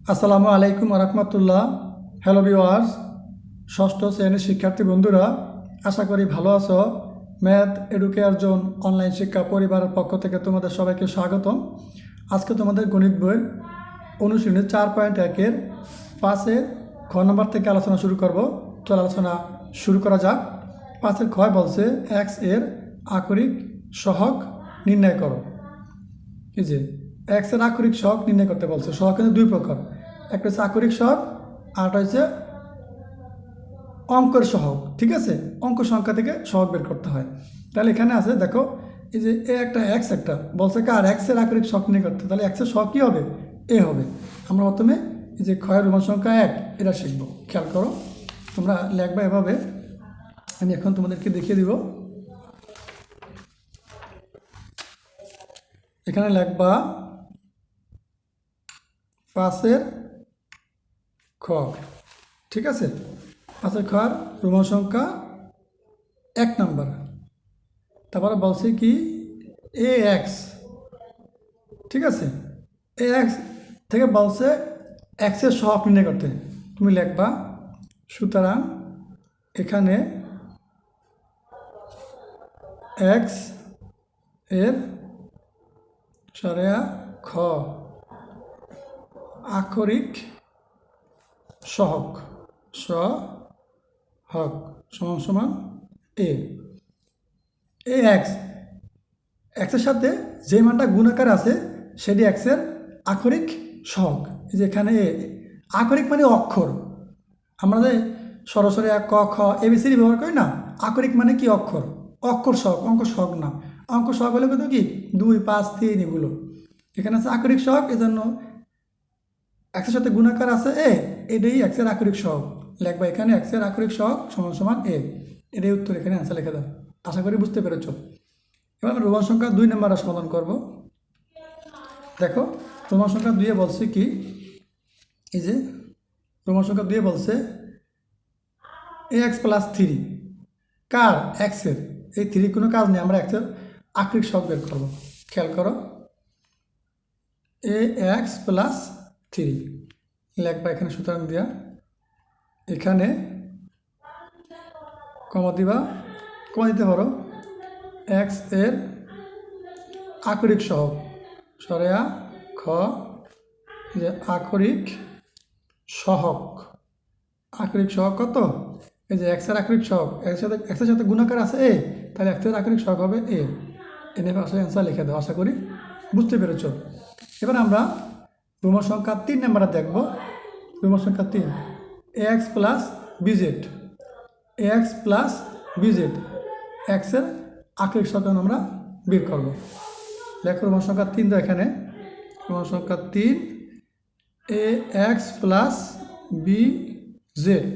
আসসালামু আলাইকুম রহমতুল্লাহ। Hello viewers, ষষ্ঠ শ্রেণীর শিক্ষার্থী বন্ধুরা, আশা করি ভালো আছো। ম্যাথ এডুকেয়ার জোন অনলাইন শিক্ষা পরিবারের পক্ষ থেকে তোমাদের সবাইকে স্বাগতম। আজকে তোমাদের গণিত বইয়ের অনুশীলনী 4.1-এর 5-এর খ নম্বর থেকে আলোচনা শুরু করব। চল আলোচনা শুরু করা যাক। 5-এর খ বলছে এক্স এর আকরিক সহগ নির্ণয় করো। কি যে এক্স এর আকরিক সহগ নির্ণয় করতে বলছে। সহগ কিন্তু দুই প্রকার, একটা হচ্ছে আকরিক সহগ, আরটা হচ্ছে অঙ্কের সহগ। ঠিক আছে, অঙ্ক সংখ্যা থেকে সহগ বের করতে হয়। তাহলে এখানে আছে দেখো, এই যে এ একটা এক্স, একটা বলছে কার এক্স এর আকরিক সহগ নির্ণয় করতে, তাহলে এক্সের সহগ কী হবে? এ হবে। আমরা প্রথমে এই যে ক্ষয়ের রোমান সংখ্যা 1 এটা শিখবো। খেয়াল করো, তোমরা লেখবা এভাবে। আমি এখন তোমাদেরকে দেখিয়ে দিব। এখানে লেখবা 5-এর খ। ঠিক আছে, 5-এর খর রোমান সংখ্যা 1 নম্বর। তারপরে বলছে কি এ এক্স। ঠিক আছে, এ এক্স থেকে বলছে এক্সের সহগ নির্ণয় করতে। তুমি লিখবা সুতরাং এখানে এক্স এর সরেয়া খ আক্ষরিক সহগ সহগ সমান সমান এ এক্স। এক্সের সাথে যে মানটা গুণাকার আছে সেটি এক্সের আক্ষরিক সহগ। এই যে এখানে আক্ষরিক মানে অক্ষর। আমরা যে সরাসরি এক ক খ এবিসিডি ব্যবহার করি না, আক্ষরিক মানে কি অক্ষর, অক্ষর সহগ, অঙ্ক সহগ না। অঙ্ক সহগ হলে কত কি 2, 5, 3 এগুলো। এখানে আছে আক্ষরিক সহগ, এই জন্য এক্সের সাথে গুণাকার আছে এটাই এক্সের আক্ষরিক সহগ। লেখবা এখানে এক্সের আক্ষরিক সহগ সমান সমান এটাই উত্তর। এখানে অ্যান্সার লিখে দাও। আশা করি বুঝতে পেরেছ। এবার আমরা রোমান সংখ্যা 2 নম্বরে সমাধান করব। দেখো রোমান সংখ্যা 2 বলছে কি, এই যে রোমান সংখ্যা 2 বলছে এ এক্স প্লাস 3। কার? এক্সের। এই 3 কোনো কাজ নেই, আমরা এক্সের আকরিক সহগ বের করব। খেয়াল করো, এ এক্স প্লাস 3 লেখবা এখানে সুতরাং দিয়া, এখানে কমা দিবা, কমা দিতে পারো এক্স এর আকরিক সহগ সরেয়া খ, যে আকরিক সহগ। আকরিক সহগ কত? এই যে এক্সের আকরিক সহগ, এক্সের সাথে গুণাকার আছে তাহলে এক্সের আকরিক সহগ হবে এনে পাশে অ্যান্সার লিখে দাও। আশা করি বুঝতে পেরেছ। এবার আমরা রোমান সংখ্যা 3 নম্বরে দেখব। রোমান সংখ্যা 3 এ এক্স প্লাস বিজেড। এ এক্স প্লাস বিজেড এক্সের আকরিক সহগ আমরা বের করব। দেখো রোমান সংখ্যা 3 তো এখানে রোমান সংখ্যা 3 এ x plus b z,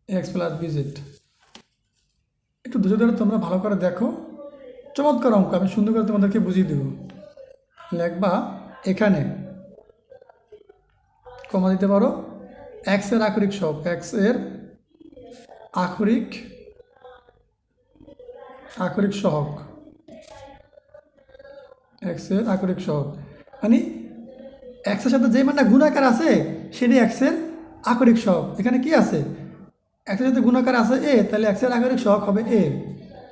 x plus b z. একটু ধৈর্য ধরে তোমরা ভালো করে দেখো, চমৎকার অঙ্ক, আমি সুন্দর করে তোমাদেরকে বুঝিয়ে দেব। লেখবা এখানে কমা দিতে পারো এক্স এর আকরিক সহগ, এক্স এর আকরিক সহগ, এক্স এর আকরিক সহগ মানে এক্সের সাথে যে মানটা গুণাকার আছে সেটি এক্সের আকরিক সহগ। এখানে কি আছে? এক্সের সাথে গুণাকার আছে তাহলে এক্সের আকরিক সহগ হবে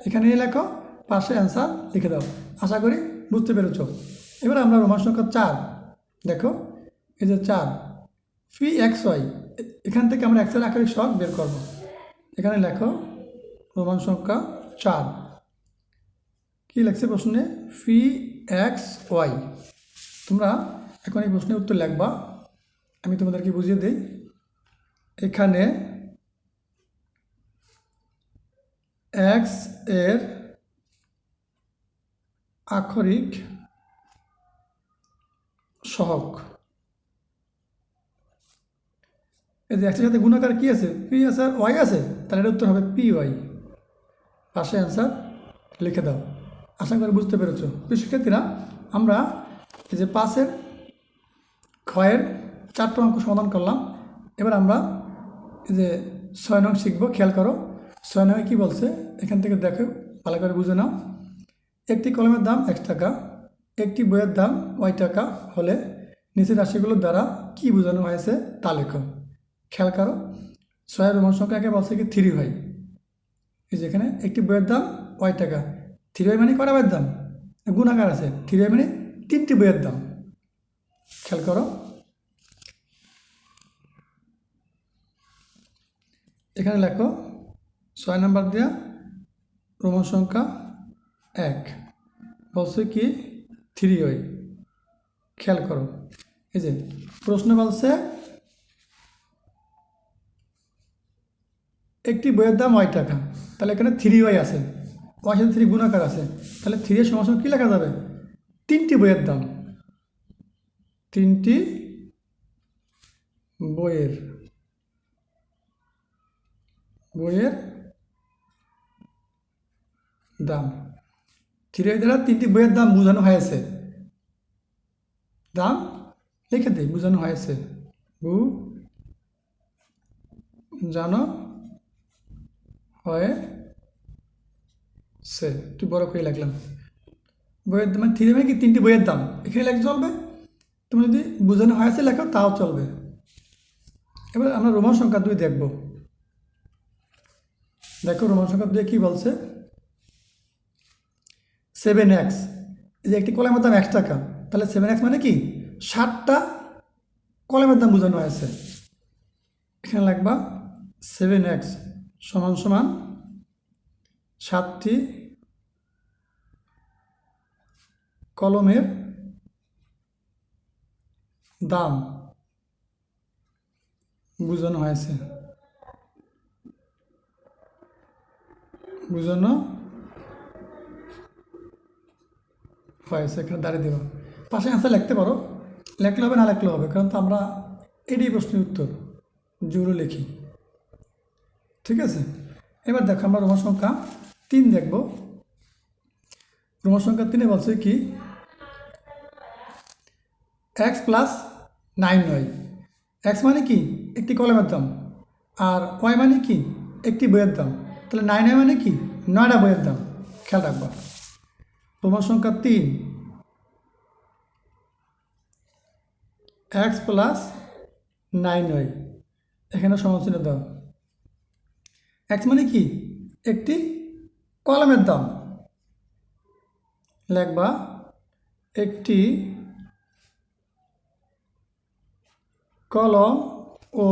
এখানে লেখো, পাশে অ্যান্সার লিখে দাও। আশা করি বুঝতে পেরেছ। এবার আমরা রোমান সংখ্যা 4 দেখো, এই যে 4 ফি এক্স ওয়াই, এখান থেকে আমরা এক্সের আকরিক সহগ বের করব। এখানে লেখো রোমান সংখ্যা 4 কি লেখছে প্রশ্নে, ফি এক্স ওয়াই। তোমরা এখন এই প্রশ্নের উত্তর লিখবা, আমি তোমাদেরকে বুঝিয়ে দিই। এখানে এক্স এর আকরিক সহগ, এই যে এক্সের সাথে গুণাকার কি আছে? পি আছে আর ওয়াই আছে, তাহলে এর উত্তর হবে পি ওয়াই। পাশে অ্যান্সার লিখে দাও। আশা করি বুঝতে পেরেছ। প্রিয় শিক্ষার্থীরা, আমরা এই যে 5-এর ক্ষয়ের 4টা অঙ্ক সমাধান করলাম। এবার আমরা এই যে 6 নং শিখব। খেয়াল করো 6 নং কী বলছে, এখান থেকে দেখো ভালো করে বুঝে নাও। একটি কলমের দাম 1 টাকা, একটি বইয়ের দাম ওয়াই টাকা হলে নিচের রাশিগুলোর দ্বারা কি বোঝানো হয়েছে তা লেখো। খেয়াল করো, 6 রোমান সংখ্যাকে বলছে কি 3y। এই যেখানে একটি বইয়ের দাম y টাকা, 3y মানে কটা বইয়ের দাম? গুণাকার আছে, 3y মানে 3টি বইয়ের দাম। খেয়াল করো, এখানে লেখো 6 নাম্বার দেওয়া রোমান সংখ্যা 1 বলছে কি 3y। খেয়াল করো, এই যে প্রশ্ন বলছে একটি বইয়ের দাম y টাকা, তাহলে এখানে 3y আছে, y সাথে 3 গুণাকার আছে, তাহলে 3 এর সমান কী লেখা যাবে? 3টি বইয়ের দাম, 3টি বইয়ের দাম। 3y দ্বারা 3টি বইয়ের দাম বোঝানো হয়েছে, দাম লিখে দিই, বোঝানো হয়েছে, জানো হয়েছে, একটু বড় করে লিখলাম। বইয়ের দাম মানে 3 মানে কি 3টি বইয়ের দাম, এখানে লেখা চলবে। তুমি যদি বোঝানো হয়েছে লেখো তাও চলবে। এবার আমরা রোমান সংখ্যা 2 দেখব। দেখো রোমান সংখ্যা 2 কী বলছে? 7x, এই যে একটি কলমের দাম 1 টাকা, তাহলে 7x মানে কি 60টা কলমের দাম বোঝানো হয়েছে। এখানে লিখবা 7x সমান সমান 7টি কলমের দাম বোঝানো হয়েছে, এখানে দাঁড়িয়ে দেব। পাশে অ্যান্সার লিখতে পারো, লেখলে হবে না লেখলে হবে, কারণ তো আমরা এটাই প্রশ্নের উত্তর জোরে লিখি। ঠিক আছে, এবার দেখো আমরা রোমান সংখ্যা 3 দেখব। রোমান সংখ্যা 3 বলছে কি x প্লাস 9y। x মানে কি একটি কলমের দাম, আর y মানে কি একটি বইয়ের দাম, তাহলে 9y মানে কি 9টা বইয়ের দাম। খেয়াল রাখবা, রোমান সংখ্যা 3 x প্লাস 9y, এখানে সমালোচনা দাও। x মানে কি একটি কলমের দাম, লিখবা একটি কলম ও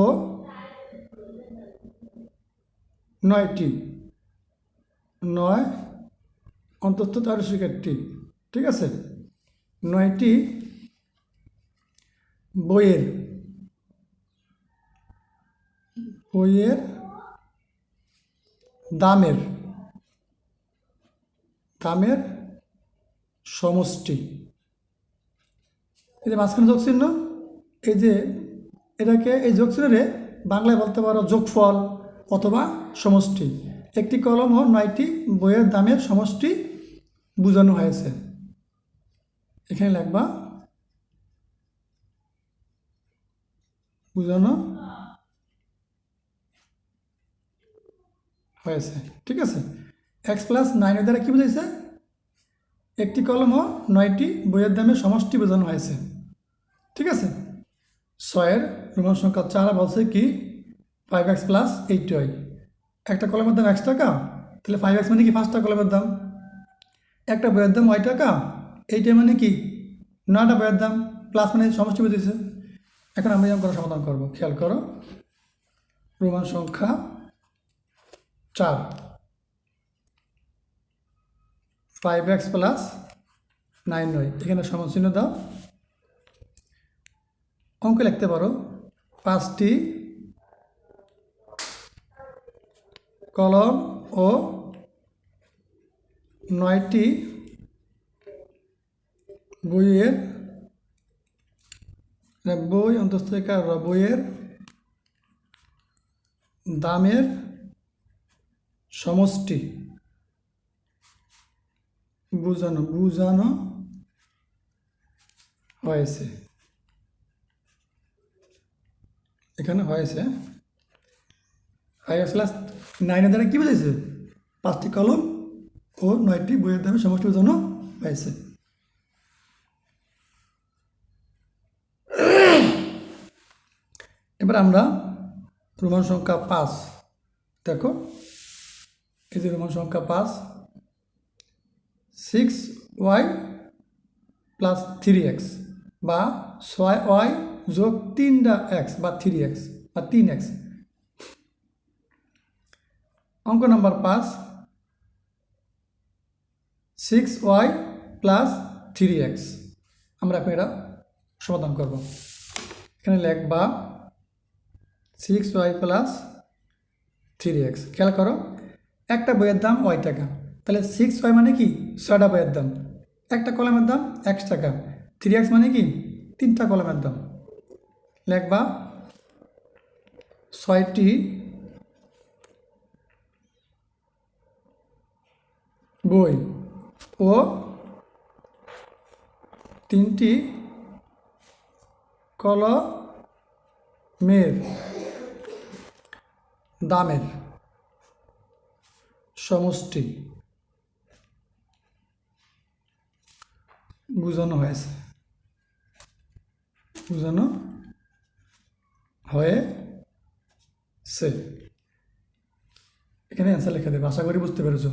9টি, 9 অন্তত 4 ঠিক আছে, 9টি বইয়ের দামের সমষ্টি। এই যে মাঝখানে যোগ চিহ্ন, এই যে এটাকে এই যোগ চিহ্নরে বাংলায় বলতে পারো যোগফল অথবা সমষ্টি। একটি কলম ও 9টি বইয়ের দামের সমষ্টি বোঝানো হয়েছে। এখানে লিখবা বোঝানো হয়েছে। ঠিক আছে, x প্লাস 9 দ্বারা কী বোঝাইছে? একটি কলম ও 9টি বইয়ের দামের সমষ্টি বোঝানো হয়েছে। ঠিক আছে, 6 রোমান সংখ্যা 4 বলছে কি 5x প্লাস 8y। একটা কলমের দাম 1 টাকা, তাহলে 5x মানে কি 5টা কলমের দাম, একটা বইয়ের দাম y টাকা, 8y মানে কি 9টা বইয়ের দাম, প্লাস মানে সমষ্টি বুঝেছে। এখন আমরা যেমন করে সমাধান করব, খেয়াল করো, রোমান সংখ্যা 4 5x প্লাস 9y, এখানে সমানচিহ্ন দাও। অঙ্ক লিখতে পারো 5টি কলম ও 9টি বইয়ের বইয়ের দামের সমষ্টি বোঝানো হয়েছে। এখানে হয়েছে 5x প্লাস 9 দ্বারা কী বোঝাইছে? 5টি কলম ও 9টি বইয়ের দামের সমষ্টি বোঝানো হয়েছে। এবার আমরা রোমান সংখ্যা 5 দেখো, এই যে রোমান সংখ্যা 5, 6y প্লাস 3x বা 6y যোগ 3x বা 3x বা 3x। অঙ্ক নাম্বার 5, 6y প্লাস 3x। আমরা এখন এটা সমাধান করব। এখানে লিখবা 6y প্লাস 3x। খেয়াল করো, একটা বইয়ের দাম y টাকা, তাহলে 6y মানে কি 6টা বইয়ের দাম, একটা কলমের দাম x টাকা, 3x মানে কি 3টা কলমের দাম। লিখবা 6টি বই ও 3টি কলমের দামের সমষ্টি বোঝানো হয়েছে। এখানে অ্যান্সার লিখে দেবে। আশা করি বুঝতে পেরেছো।